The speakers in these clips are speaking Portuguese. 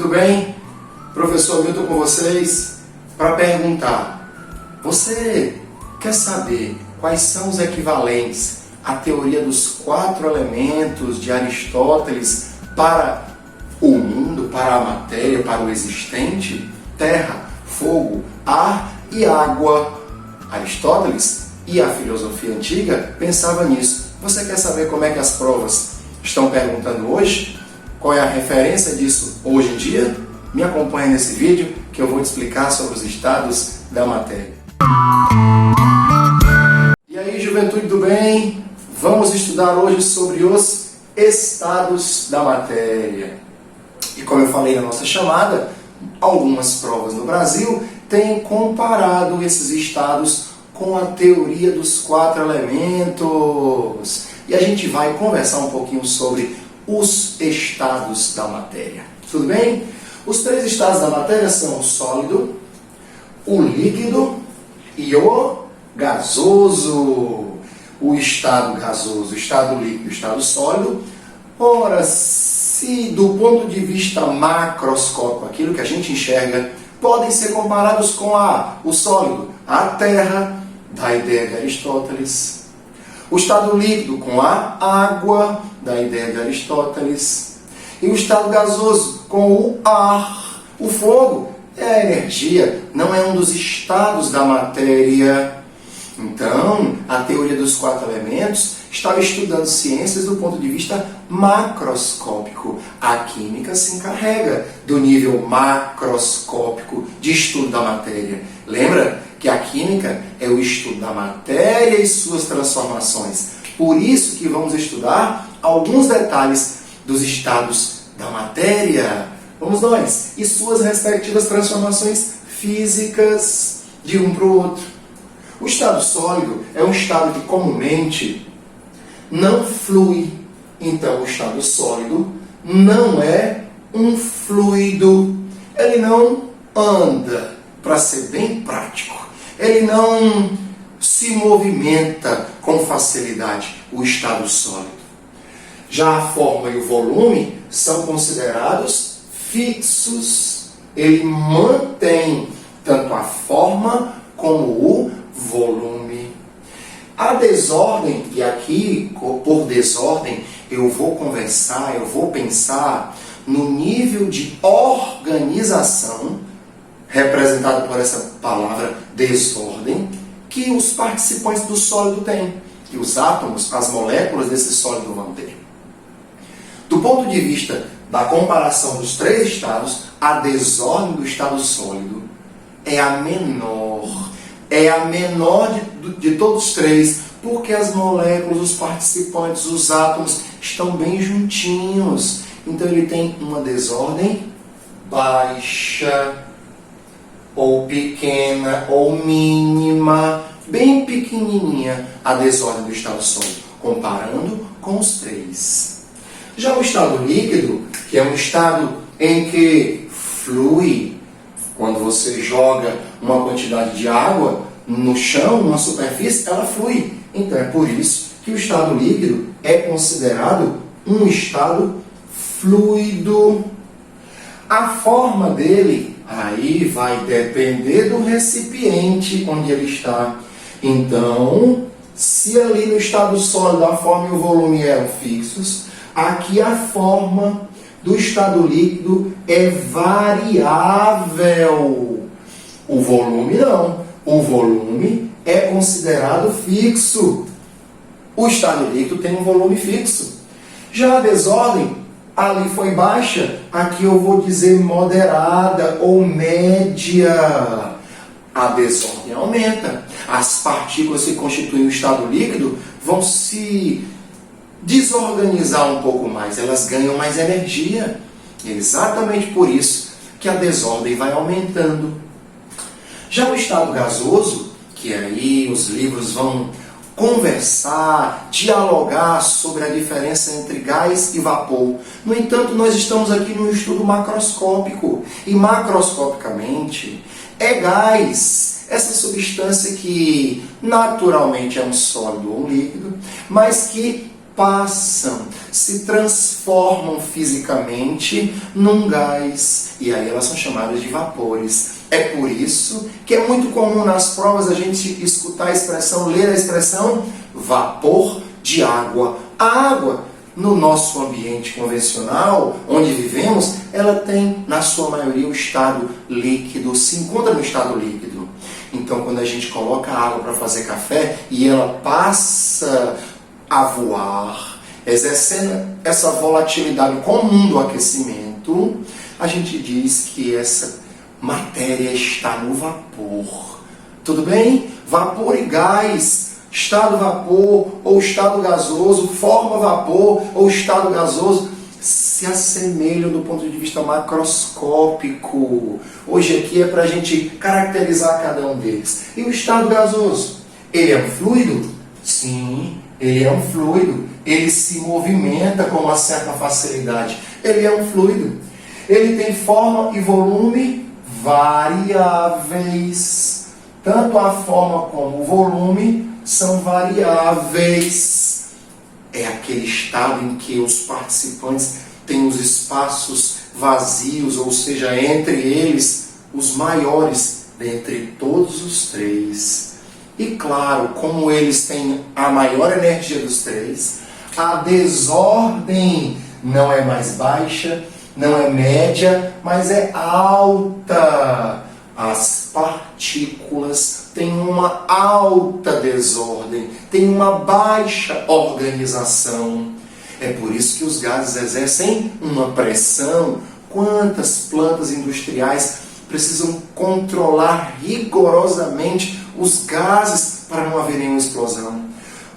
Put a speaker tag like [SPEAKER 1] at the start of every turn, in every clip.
[SPEAKER 1] tudo bem? Professor Milton com vocês para perguntar: você quer saber quais são os equivalentes à teoria dos 4 elementos de Aristóteles para o mundo, para a matéria, para o existente? Terra, fogo, ar e água. Aristóteles e a filosofia antiga pensava nisso. Você quer saber como é que as provas estão perguntando hoje? Qual é a referência disso hoje em dia? Me acompanhe nesse vídeo que eu vou te explicar sobre os estados da matéria. E aí, juventude do bem? Vamos estudar hoje sobre os estados da matéria. E como eu falei na nossa chamada, algumas provas no Brasil têm comparado esses estados com a teoria dos 4 elementos. E a gente vai conversar um pouquinho sobre os estados da matéria. Tudo bem? Os 3 estados da matéria são o sólido, o líquido e o gasoso. O estado gasoso, o estado líquido, o estado sólido. Ora, se do ponto de vista macroscópico, aquilo que a gente enxerga, podem ser comparados com o sólido, a terra, da ideia de Aristóteles. O estado líquido com a água, da ideia de Aristóteles. E o estado gasoso com o ar. O fogo é a energia, não é um dos estados da matéria. Então, a teoria dos 4 elementos estava estudando ciências do ponto de vista macroscópico. A química se encarrega do nível macroscópico de estudo da matéria. Lembra que a química é o estudo da matéria e suas transformações. Por isso que vamos estudar alguns detalhes dos estados da matéria. Vamos nós! E suas respectivas transformações físicas de um para o outro. O estado sólido é um estado que comumente não flui. Então, o estado sólido não é um fluido. Ele não anda, para ser bem prático. Ele não se movimenta com facilidade, o estado sólido. Já a forma e o volume são considerados fixos. Ele mantém tanto a forma como o volume. A desordem, e aqui por desordem eu vou conversar, eu vou pensar no nível de organização representado por essa palavra desordem, que os participantes do sólido têm, que os átomos, as moléculas desse sólido vão ter. Do ponto de vista da comparação dos 3 estados, a desordem do estado sólido é a menor. É a menor de todos os 3, porque as moléculas, os participantes, os átomos estão bem juntinhos. Então ele tem uma desordem baixa, ou pequena, ou mínima, bem pequenininha, a desordem do estado sólido, comparando com os 3. Já o estado líquido, que é um estado em que flui, quando você joga uma quantidade de água no chão, numa superfície, ela flui. Então é por isso que o estado líquido é considerado um estado fluido. A forma dele aí vai depender do recipiente onde ele está. Então, se ali no estado sólido a forma e o volume eram fixos, aqui a forma do estado líquido é variável. O volume não. O volume é considerado fixo. O estado líquido tem um volume fixo. Já a desordem, ali foi baixa, aqui eu vou dizer moderada ou média. A desordem aumenta. As partículas que constituem o estado líquido vão se desorganizar um pouco mais, elas ganham mais energia. É exatamente por isso que a desordem vai aumentando. Já o estado gasoso, que aí os livros vão conversar, dialogar sobre a diferença entre gás e vapor. No entanto, nós estamos aqui num estudo macroscópico, e macroscopicamente é gás, essa substância que naturalmente é um sólido ou um líquido, mas que passam, se transformam fisicamente num gás. E aí elas são chamadas de vapores. É por isso que é muito comum nas provas a gente escutar a expressão, ler a expressão vapor de água. A água, no nosso ambiente convencional, onde vivemos, ela tem, na sua maioria, o estado líquido, se encontra no estado líquido. Então, quando a gente coloca a água para fazer café e ela passa a voar, exercendo essa volatilidade comum do aquecimento, a gente diz que essa matéria está no vapor. Tudo bem? Vapor e gás, estado vapor ou estado gasoso, forma vapor ou estado gasoso, se assemelham do ponto de vista macroscópico. Hoje aqui é para a gente caracterizar cada um deles. E o estado gasoso? Ele é um fluido? Sim, ele é um fluido. Ele se movimenta com uma certa facilidade. Ele é um fluido. Ele tem forma e volume variáveis. Tanto a forma como o volume são variáveis. É aquele estado em que os participantes têm os espaços vazios, ou seja, entre eles, os maiores dentre todos os três. E claro, como eles têm a maior energia dos três, a desordem não é mais baixa, não é média, mas é alta. As partículas têm uma alta desordem, têm uma baixa organização. É por isso que os gases exercem uma pressão. Quantas plantas industriais precisam controlar rigorosamente os gases para não haver nenhuma explosão?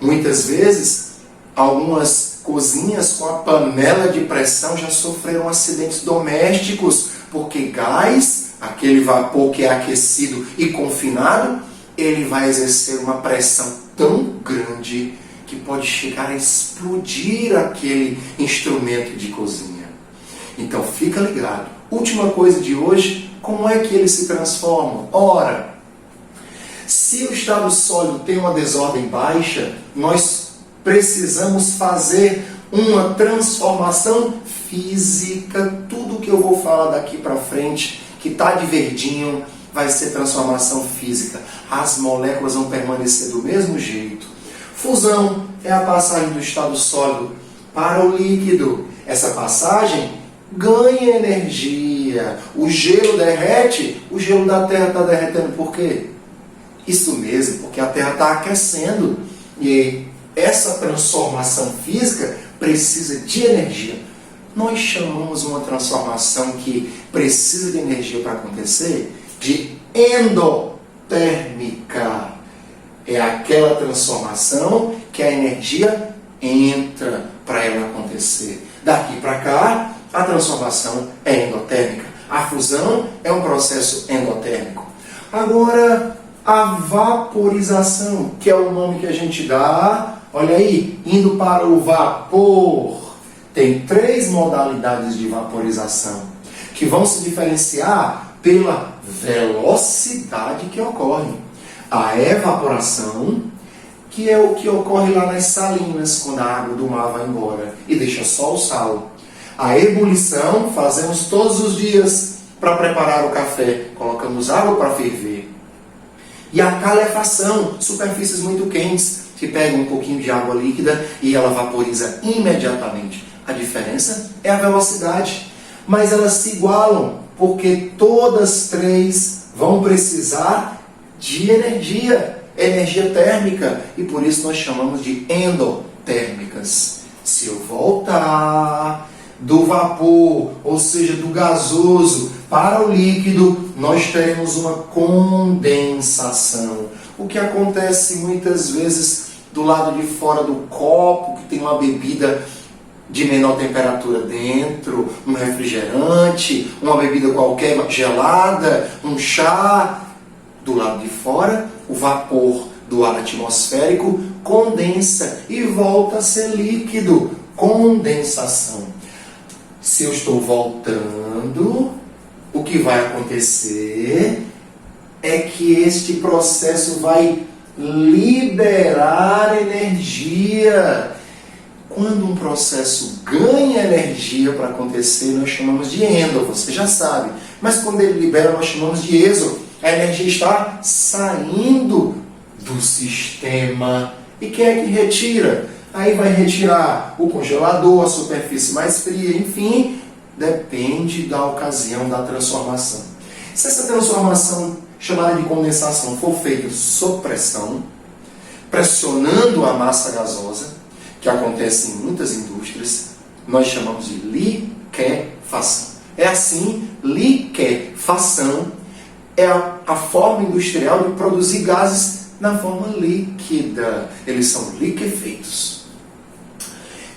[SPEAKER 1] Muitas vezes, algumas cozinhas com a panela de pressão já sofreram acidentes domésticos, porque gás, aquele vapor que é aquecido e confinado, ele vai exercer uma pressão tão grande que pode chegar a explodir aquele instrumento de cozinha. Então fica ligado. Última coisa de hoje, como é que eles se transformam? Ora, se o estado sólido tem uma desordem baixa, nós precisamos fazer uma transformação física. Tudo que eu vou falar daqui para frente, que está de verdinho, vai ser transformação física. As moléculas vão permanecer do mesmo jeito. Fusão é a passagem do estado sólido para o líquido. Essa passagem ganha energia. O gelo derrete, o gelo da Terra está derretendo. Por quê? Isso mesmo, porque a Terra está aquecendo. E essa transformação física precisa de energia. Nós chamamos uma transformação que precisa de energia para acontecer de endotérmica. É aquela transformação que a energia entra para ela acontecer. Daqui para cá, a transformação é endotérmica. A fusão é um processo endotérmico. Agora, a vaporização, que é o nome que a gente dá, olha aí, indo para o vapor. Tem 3 modalidades de vaporização que vão se diferenciar pela velocidade que ocorre. A evaporação, que é o que ocorre lá nas salinas, quando a água do mar vai embora e deixa só o sal. A ebulição fazemos todos os dias para preparar o café. Colocamos água para ferver. E a calefação, superfícies muito quentes, que pegam um pouquinho de água líquida e ela vaporiza imediatamente. A diferença é a velocidade, mas elas se igualam, porque todas 3 vão precisar de energia térmica, e por isso nós chamamos de endotérmicas. Se eu voltar do vapor, ou seja, do gasoso, para o líquido, nós teremos uma condensação. O que acontece muitas vezes do lado de fora do copo, que tem uma bebida de menor temperatura dentro, um refrigerante, uma bebida qualquer gelada, um chá. Do lado de fora, o vapor do ar atmosférico condensa e volta a ser líquido. Condensação. Se eu estou voltando, o que vai acontecer é que este processo vai liberar energia. Quando um processo ganha energia para acontecer, nós chamamos de endo, você já sabe. Mas quando ele libera, nós chamamos de exo. A energia está saindo do sistema. E quem é que retira? Aí vai retirar o congelador, a superfície mais fria, enfim, depende da ocasião da transformação. Se essa transformação, chamada de condensação, for feita sob pressão, pressionando a massa gasosa, que acontece em muitas indústrias, nós chamamos de liquefação. É assim, liquefação é a forma industrial de produzir gases na forma líquida. Eles são liquefeitos.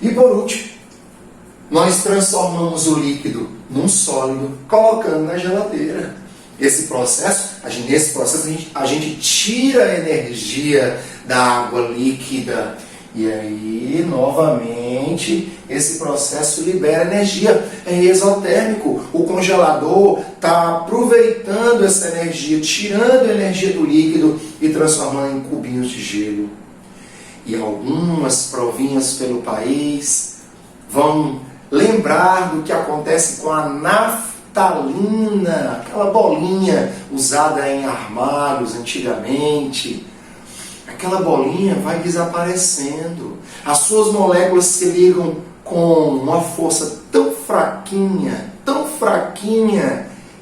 [SPEAKER 1] E por último, nós transformamos o líquido num sólido, colocando na geladeira. Nesse processo a gente tira a energia da água líquida. E aí, novamente, esse processo libera energia. É exotérmico. O congelador está aproveitando essa energia, tirando a energia do líquido e transformando em cubinhos de gelo. E algumas provinhas pelo país vão lembrar do que acontece com a naftalina, aquela bolinha usada em armários antigamente. Aquela bolinha vai desaparecendo. As suas moléculas se ligam com uma força tão fraquinha,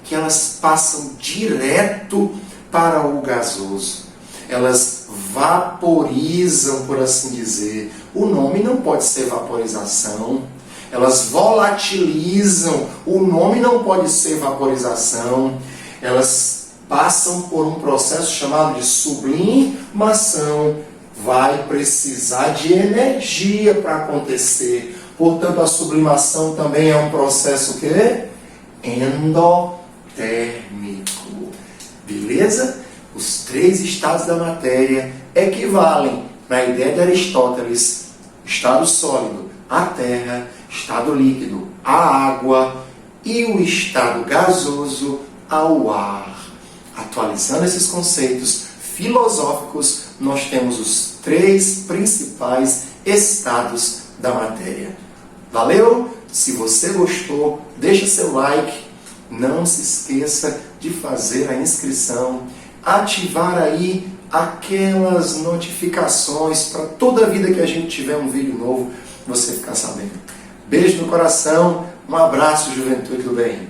[SPEAKER 1] que elas passam direto para o gasoso. Elas vaporizam, por assim dizer. O nome não pode ser vaporização. Elas volatilizam. O nome não pode ser vaporização. Elas passam por um processo chamado de sublimação. Vai precisar de energia para acontecer. Portanto, a sublimação também é um processo que endotérmico. Beleza? Os 3 estados da matéria equivalem, na ideia de Aristóteles, estado sólido, a terra, estado líquido, a água e o estado gasoso ao ar. Atualizando esses conceitos filosóficos, nós temos os 3 principais estados da matéria. Valeu? Se você gostou, deixa seu like. Não se esqueça de fazer a inscrição, ativar aí aquelas notificações para toda vida que a gente tiver um vídeo novo, você ficar sabendo. Beijo no coração, um abraço, juventude do bem.